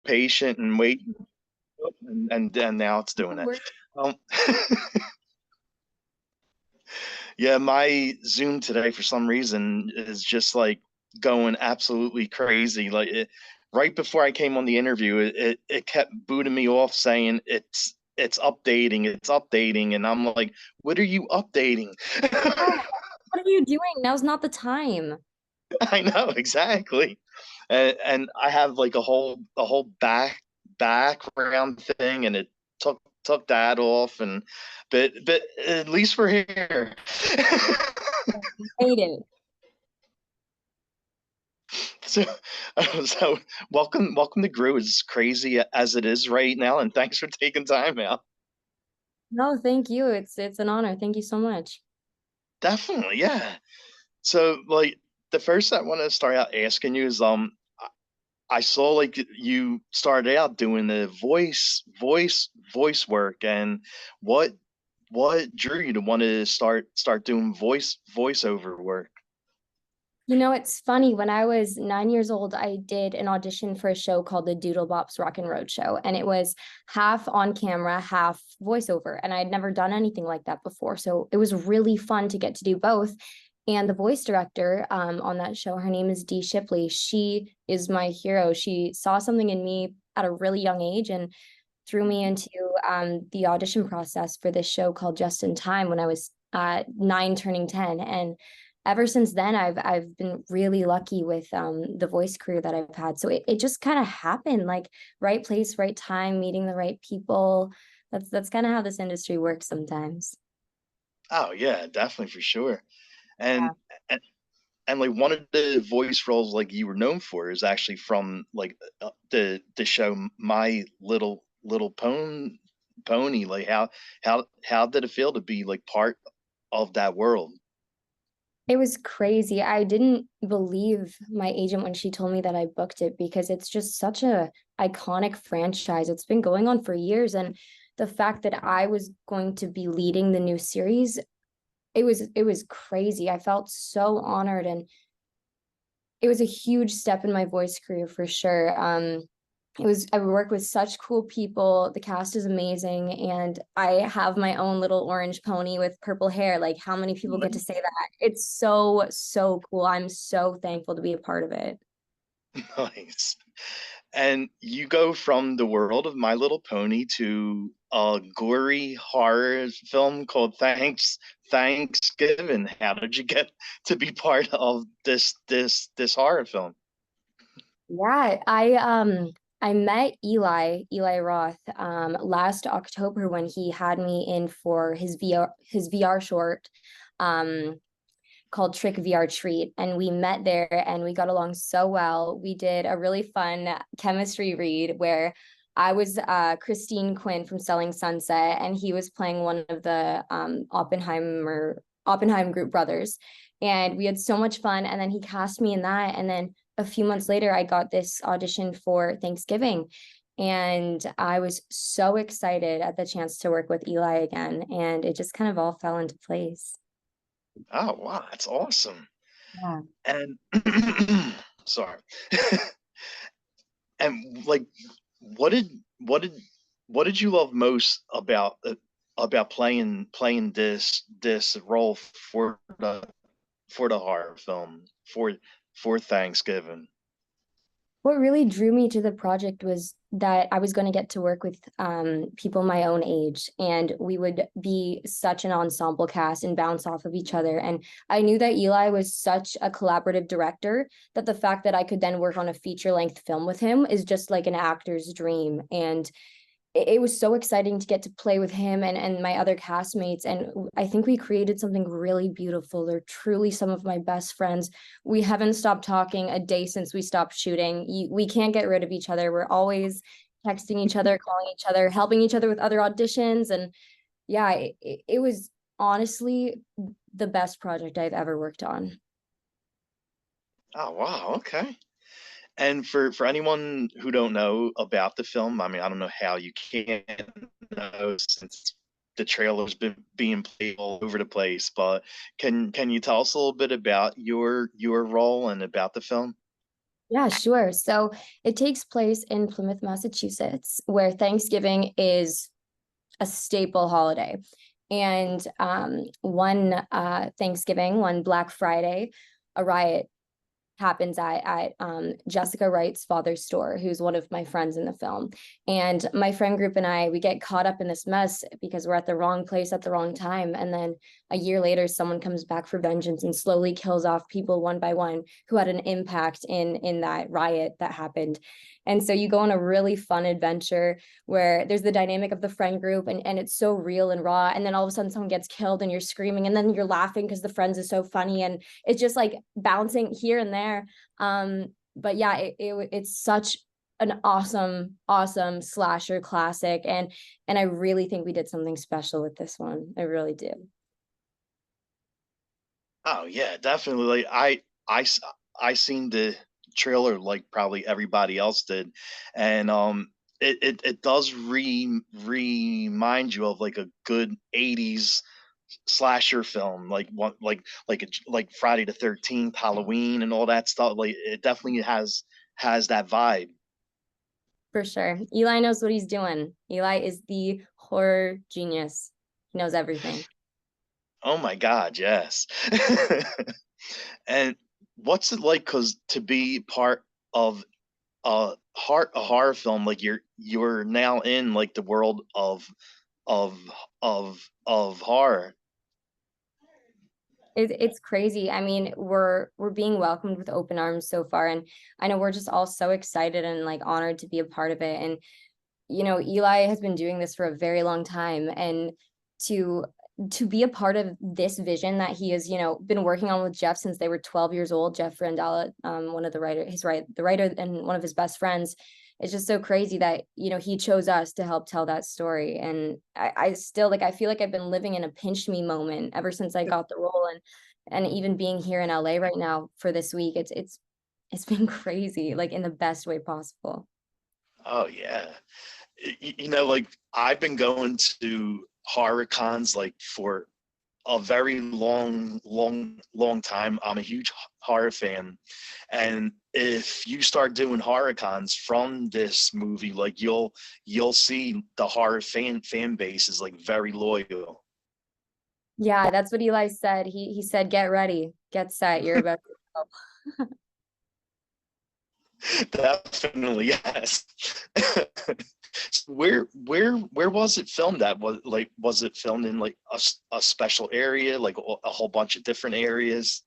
patient and wait, and now it's doing it. We're Um, yeah, my Zoom today for some reason is just like going absolutely crazy. Right before I came on the interview, it kept booting me off saying it's updating, and I'm like, what are you updating? Oh, what are you doing? Now's not the time. I know exactly, and I have like a whole background thing, and it took that off, and but at least we're here. Made it. So, so welcome to Grue, as crazy as it is right now, and thanks for taking time out. No, thank you. It's an honor. Thank you so much. Definitely, yeah. So, like, the first I want to start out asking you is, I saw like you started out doing the voice work, and what what drew you to want to start doing voiceover work? You know, it's funny. When I was 9 years old, I did an audition for a show called the Doodle Bops Rock and Road Show, and it was half on camera, half voiceover. And I'd never done anything like that before, so it was really fun to get to do both. And the voice director on that show, her name is Dee Shipley. She is my hero. She saw something in me at a really young age and threw me into the audition process for this show called Just in Time when I was 9 turning 10. And ever since then, I've been really lucky with the voice career that I've had. So it just kind of happened, like right place, right time, meeting the right people. That's kind of how this industry works sometimes. Oh yeah, definitely for sure. Yeah. And and and like one of the voice roles like you were known for is actually from like the show My Little Pony. Like how did it feel to be like part of that world? It was crazy. I didn't believe my agent when she told me that I booked it because it's just such a iconic franchise. It's been going on for years, and the fact that I was going to be leading the new series, it was crazy. I felt so honored, and it was a huge step in my voice career for sure. I work with such cool people. The cast is amazing, and I have my own little orange pony with purple hair. Like, how many people get to say that? It's so cool. I'm so thankful to be a part of it. Nice. And you go from the world of My Little Pony to a gory horror film called Thanksgiving. How did you get to be part of this horror film? Yeah, I met Eli Roth last October when he had me in for his VR short um called Trick VR Treat. And we met there and we got along so well. We did a really fun chemistry read where I was Christine Quinn from Selling Sunset, and he was playing one of the Oppenheim group brothers. And we had so much fun. And then he cast me in that. And then a few months later, I got this audition for Thanksgiving. And I was so excited at the chance to work with Eli again. And it just kind of all fell into place. Oh wow, that's awesome. Yeah. And sorry. And like, what did what did what did you love most about playing this role for the horror film for Thanksgiving? What really drew me to the project was that I was going to get to work with people my own age, and we would be such an ensemble cast and bounce off of each other. And I knew that Eli was such a collaborative director that the fact that I could then work on a feature length film with him is just like an actor's dream. And it was so exciting to get to play with him and my other castmates. And I think we created something really beautiful. They're truly some of my best friends. We haven't stopped talking a day since we stopped shooting. We can't get rid of each other. We're always texting each other, calling each other, helping each other with other auditions. And yeah, it was honestly the best project I've ever worked on. Oh wow, okay. And for anyone who don't know about the film, I mean, I don't know how you can know since the trailer's been being played all over the place, but can you tell us a little bit about your role and about the film? Yeah, sure. So it takes place in Plymouth, Massachusetts, where Thanksgiving is a staple holiday. And one Thanksgiving, one Black Friday, a riot happens at Jessica Wright's father's store, who's one of my friends in the film. And my friend group and I, we get caught up in this mess because we're at the wrong place at the wrong time. And then a year later, someone comes back for vengeance and slowly kills off people one by one who had an impact in that riot that happened. And so you go on a really fun adventure where there's the dynamic of the friend group and it's so real and raw. And then all of a sudden someone gets killed and you're screaming and then you're laughing because the friends is so funny. And it's just like bouncing here and there. But yeah, it's such an awesome slasher classic. And I really think we did something special with this one. I really do. Oh yeah, definitely. Like I seen the trailer like probably everybody else did, and it does remind you of like a good '80s slasher film, like one like Friday the 13th, Halloween, and all that stuff. Like it definitely has that vibe. For sure. Eli knows what he's doing. Eli is the horror genius. He knows everything. Oh my God, yes. And what's it like? Because to be part of a horror film, like you're now in like the world of of horror. It's crazy. I mean, we're being welcomed with open arms so far, and I know we're just all so excited and like honored to be a part of it. And Eli has been doing this for a very long time, and to to be a part of this vision that he has, been working on with Jeff since they were 12 years old. Jeff Randall, one of the writer, the writer and one of his best friends. It's just so crazy that he chose us to help tell that story. And I still like I feel like I've been living in a pinch me moment ever since I got the role, and even being here in LA right now for this week, it's been crazy, like in the best way possible. Oh yeah. Like I've been going to horror cons like for a very long time. I'm a huge horror fan, and if you start doing horror cons from this movie, like you'll see the horror fan base is like very loyal. Yeah, that's what Eli said. He said, "Get ready, get set. You're about to go." Definitely, yes. Where was it filmed at? Was it filmed in like a special area, like a whole bunch of different areas?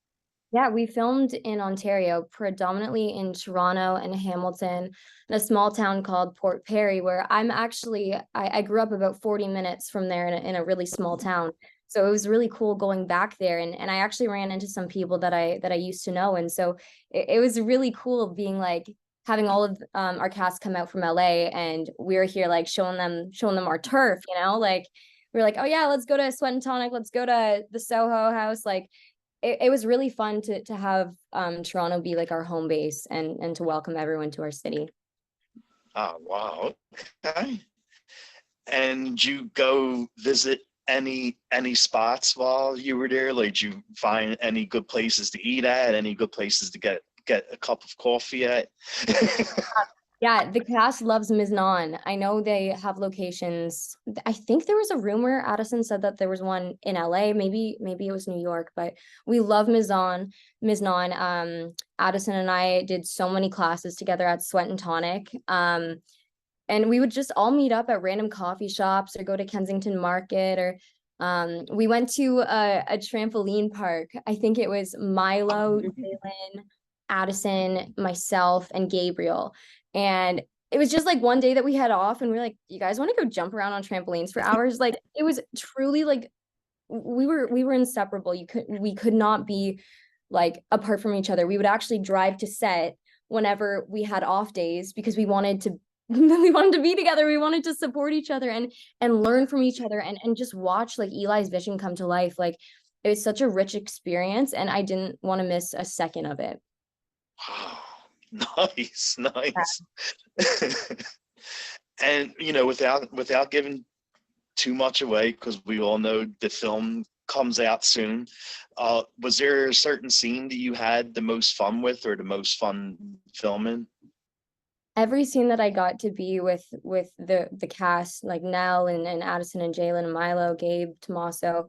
Yeah, we filmed in Ontario, predominantly in Toronto and Hamilton, in a small town called Port Perry, where I grew up about 40 minutes from there in a really small town. So it was really cool going back there. And I actually ran into some people that I used to know. And so it was really cool being like having all of our cast come out from LA, and we were here like showing them our turf, like we are like, oh yeah, let's go to Sweat and Tonic, let's go to the Soho House. Like it was really fun to have Toronto be like our home base, and to welcome everyone to our city. Oh wow. Okay. And you go visit any spots while you were there? Like, did you find any good places to eat at? Any good places to get a cup of coffee at? Yeah, the cast loves Miznon. I know they have locations. I think there was a rumor, Addison said that there was one in LA, maybe it was New York, but we love Miznon. Addison and I did so many classes together at Sweat and Tonic. And we would just all meet up at random coffee shops or go to Kensington Market, or we went to a trampoline park. I think it was Milo, Jalen, Addison, myself, and Gabriel. And it was just like one day that we had off, and we are like, you guys want to go jump around on trampolines for hours? Like it was truly like we were inseparable. We could not be like apart from each other. We would actually drive to set whenever we had off days because we wanted to we wanted to be together. We wanted to support each other and learn from each other, and just watch like Eli's vision come to life. Like it was such a rich experience, and I didn't want to miss a second of it. Wow. Nice, nice. And without giving too much away, because we all know the film comes out soon. Was there a certain scene that you had the most fun with, or the most fun filming? Every scene that I got to be with the cast, like Nell and Addison and Jalen and Milo, Gabe, Tommaso,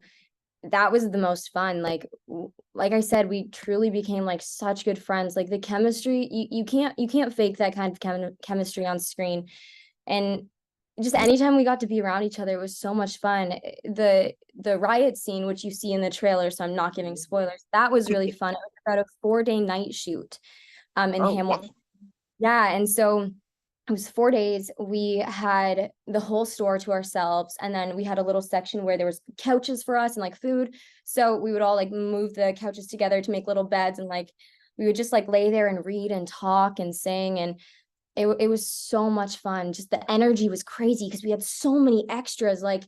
that was the most fun. Like I said, we truly became like such good friends. Like the chemistry, you can't fake that kind of chemistry on screen. And just anytime we got to be around each other, it was so much fun. The riot scene, which you see in the trailer, so I'm not giving spoilers, that was really fun. It was about a 4-day night shoot in Oh, Hamilton. wow. Yeah, and so it was 4 days. We had the whole store to ourselves, and then we had a little section where there was couches for us and like food. So we would all like move the couches together to make little beds, and like we would just like lay there and read and talk and sing, and it was so much fun. Just the energy was crazy because we had so many extras. Like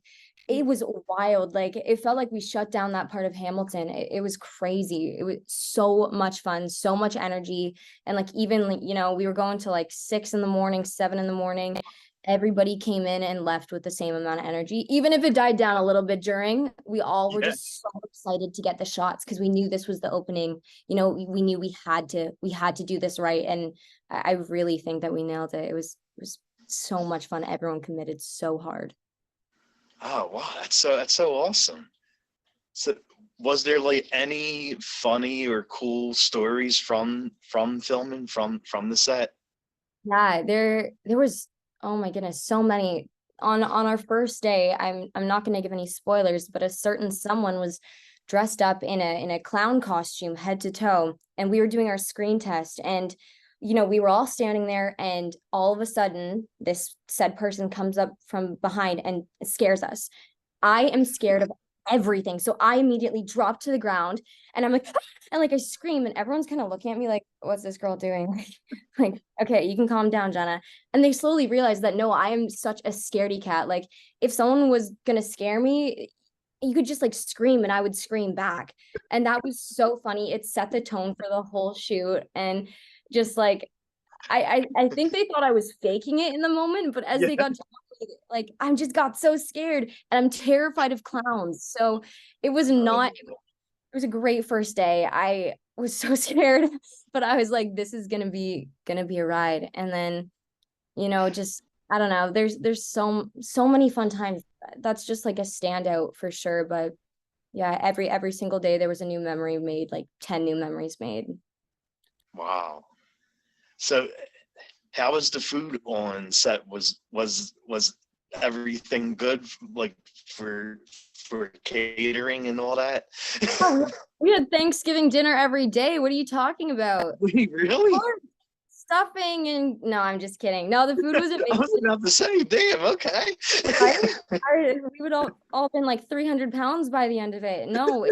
it was wild. Like it felt like we shut down that part of Hamilton. It was crazy. It was so much fun, so much energy. And like even like, we were going to like 6 in the morning, 7 in the morning. Everybody came in and left with the same amount of energy. Even if it died down a little bit during, we all were Yeah. just so excited to get the shots because we knew this was the opening. We knew we had to do this right. And I really think that we nailed it. It was so much fun. Everyone committed so hard. Oh, wow, that's so awesome. So, was there like any funny or cool stories from filming from the set? Yeah, there was, oh my goodness, so many. On our first day, I'm not gonna give any spoilers, but a certain someone was dressed up in a clown costume head to toe, and we were doing our screen test, and we were all standing there, and all of a sudden this said person comes up from behind and scares us. I am scared of everything. So I immediately drop to the ground and I'm like, and like I scream, and everyone's kind of looking at me like, what's this girl doing? Like, okay, you can calm down, Jenna. And they slowly realize that no, I am such a scaredy cat. Like if someone was gonna scare me, you could just like scream and I would scream back. And that was so funny. It set the tone for the whole shoot. And just like I think they thought I was faking it in the moment, but as Yeah. they got to like I just got so scared and I'm terrified of clowns. So it was not it was a great first day. I was so scared, but I was like, this is gonna be a ride. And then, just I don't know, there's so many fun times. That's just like a standout for sure. But yeah, every single day there was a new memory made, like 10 new memories made. Wow. So, how was the food on set? Was everything good, like for catering and all that? Oh, we had Thanksgiving dinner every day. What are you talking about? Wait, really? Stuffing and no, I'm just kidding. No, the food was I was amazing. about to say, damn, okay. I, we would all been like 300 pounds by the end of it. No,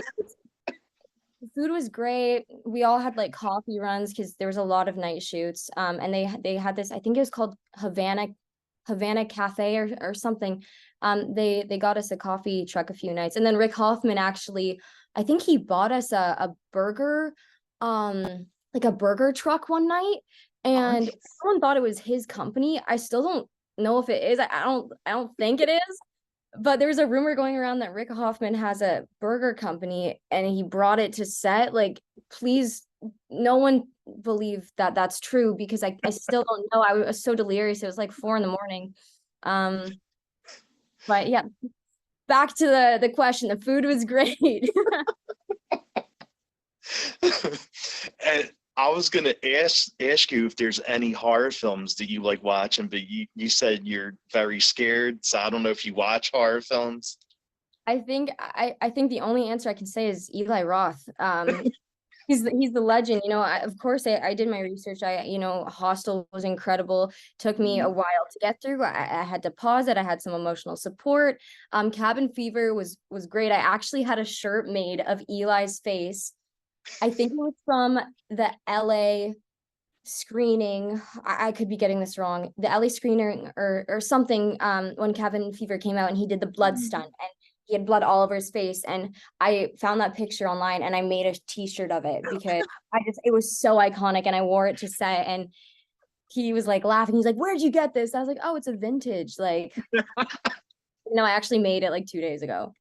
the food was great. We all had like coffee runs because there was a lot of night shoots. And they had this, I think it was called Havana Cafe or something. They got us a coffee truck a few nights, and then Rick Hoffman actually, I think he bought us a burger, like a burger truck one night, Oh, and someone thought it was his company. I still don't know if it is. I don't think it is, but there's a rumor going around that Rick Hoffman has a burger company and he brought it to set. Like, please, no one believe that that's true because I still don't know. I was so delirious. It was like 4 in the morning. Um, but yeah, back to the question. The food was great. and I was gonna ask you if there's any horror films that you like watching, but you said you're very scared, so I don't know if you watch horror films. I think the only answer I can say is Eli Roth. He's the legend. Of course I did my research. Hostel was incredible. Took me a Mhm. while to get through. I had to pause it. I had some emotional support. Cabin Fever was great. I actually had a shirt made of Eli's face. I think it was from the LA screening. I could be getting this wrong. The LA screening or something, when Cabin Fever came out and he did the blood stunt and he had blood all over his face. And I found that picture online and I made a t-shirt of it because it was so iconic and I wore it to set, and he was like laughing. He's like, "Where'd you get this?" I was like, "Oh, it's a vintage." Like, I actually made it like 2 days ago.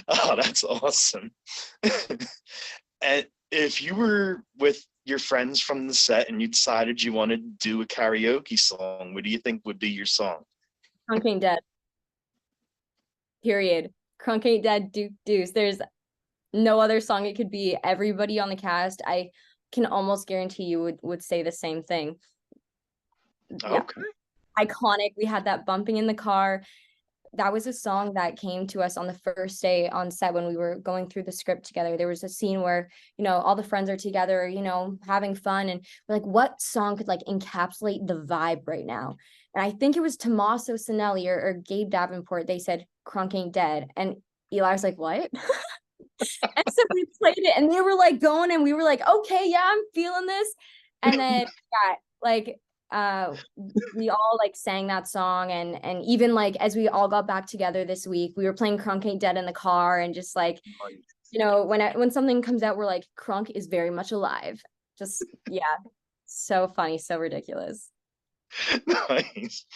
Oh, that's awesome. And if you were with your friends from the set and you decided you wanted to do a karaoke song, what do you think would be your song? Crunk ain't dead. Period. Crunk ain't dead. Duke Deuce. There's no other song it could be. Everybody on the cast, I can almost guarantee you would say the same thing. Yeah, Okay. iconic. We had that bumping in the car. That was a song that came to us on the first day on set when we were going through the script together. There was a scene where, all the friends are together, having fun. And we're like, what song could like encapsulate the vibe right now? And I think it was Tommaso Sinelli or Gabe Davenport. They said, Crunk ain't dead. And Eli was like, what? And so we played it and they were like going and we were like, okay, yeah, I'm feeling this. And then, yeah, like, we all like sang that song and even like as we all got back together this week we were playing Crunk Ain't Dead in the car and just like when something comes out we're like Crunk is very much alive, just yeah, so funny, so ridiculous. Nice.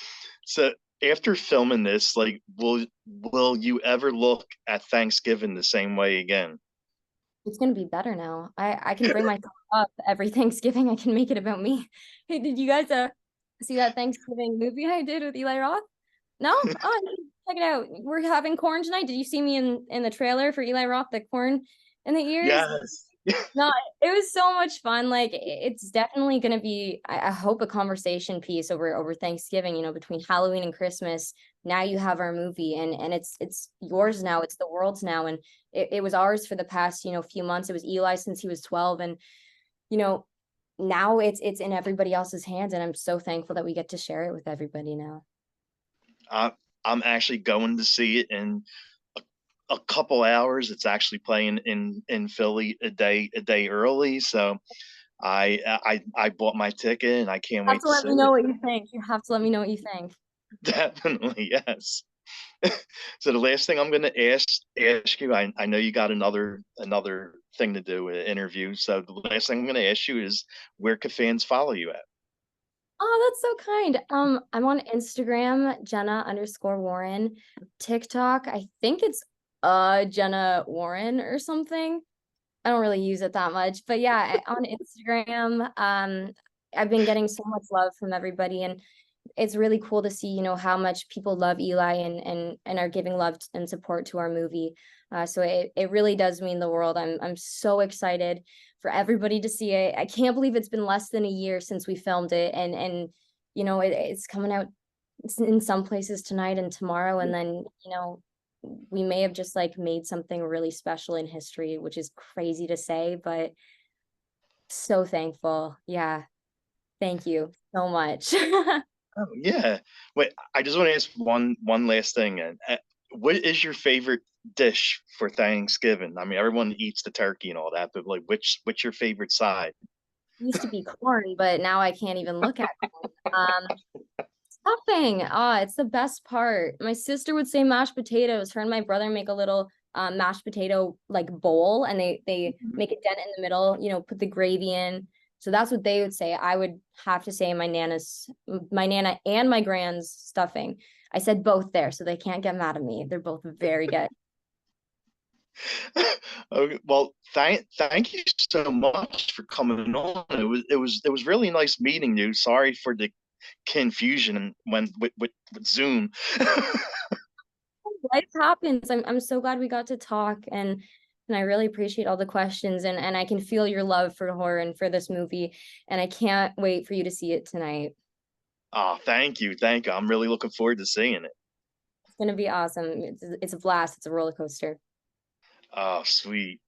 So after filming this, like, will you ever look at Thanksgiving the same way again? It's gonna be better now. I can bring myself up every Thanksgiving. I can make it about me. Hey, did you guys see that Thanksgiving movie I did with Eli Roth? No? Oh, check it out. We're having corn tonight. Did you see me in the trailer for Eli Roth, the corn in the ears? Yes. No, it was so much fun. Like it's definitely gonna be, I hope, a conversation piece over Thanksgiving, between Halloween and Christmas. Now you have our movie and it's yours now, it's the world's now. And it was ours for the past, few months. It was Eli since he was 12. And, you know, now it's in everybody else's hands. And I'm so thankful that we get to share it with everybody now. I, I'm actually going to see it in a couple hours. It's actually playing in Philly a day early, so I bought my ticket and I can't You have wait to to let see me know it. what you think. You have to let me know what you think. Definitely, yes. So the last thing I'm going to ask you, I know you got another thing to do, an interview. So the last thing I'm going to ask you is, where can fans follow you at? Oh, that's so kind. I'm on Instagram, Jenna_Warren. TikTok, I think it's Jenna Warren or something. I don't really use it that much, but yeah, on Instagram, I've been getting so much love from everybody, and it's really cool to see, how much people love Eli and are giving love and support to our movie. So it really does mean the world. I'm so excited for everybody to see it. I can't believe it's been less than a year since we filmed it, and it's coming out in some places tonight and tomorrow, and then we may have just like made something really special in history, which is crazy to say, but so thankful. Yeah, thank you so much. Oh yeah. Wait, I just want to ask one last thing. And what is your favorite dish for Thanksgiving? I mean, everyone eats the turkey and all that, but like, what's your favorite side? Used to be corn, but now I can't even look at corn. Stuffing. It's the best part. My sister would say mashed potatoes. Her and my brother make a little mashed potato like bowl and they make a dent in the middle, put the gravy in. So that's what they would say. I would have to say my nana and my grand's stuffing. I said both there, so they can't get mad at me. They're both very good. Okay, well, thank you so much for coming on. It was really nice meeting you. Sorry for the confusion when with Zoom. Life happens. I'm so glad we got to talk and I really appreciate all the questions and I can feel your love for horror and for this movie and I can't wait for you to see it tonight. Oh, thank you. I'm really looking forward to seeing it. It's gonna be awesome. It's a blast. It's a roller coaster. Oh, sweet.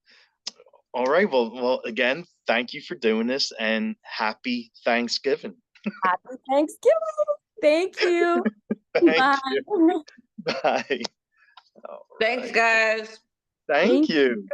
All right. Well, again, thank you for doing this and happy Thanksgiving. Happy Thanksgiving. Thank you. Thank Bye. you. Bye. All Thanks, right. guys. Thank Thank you.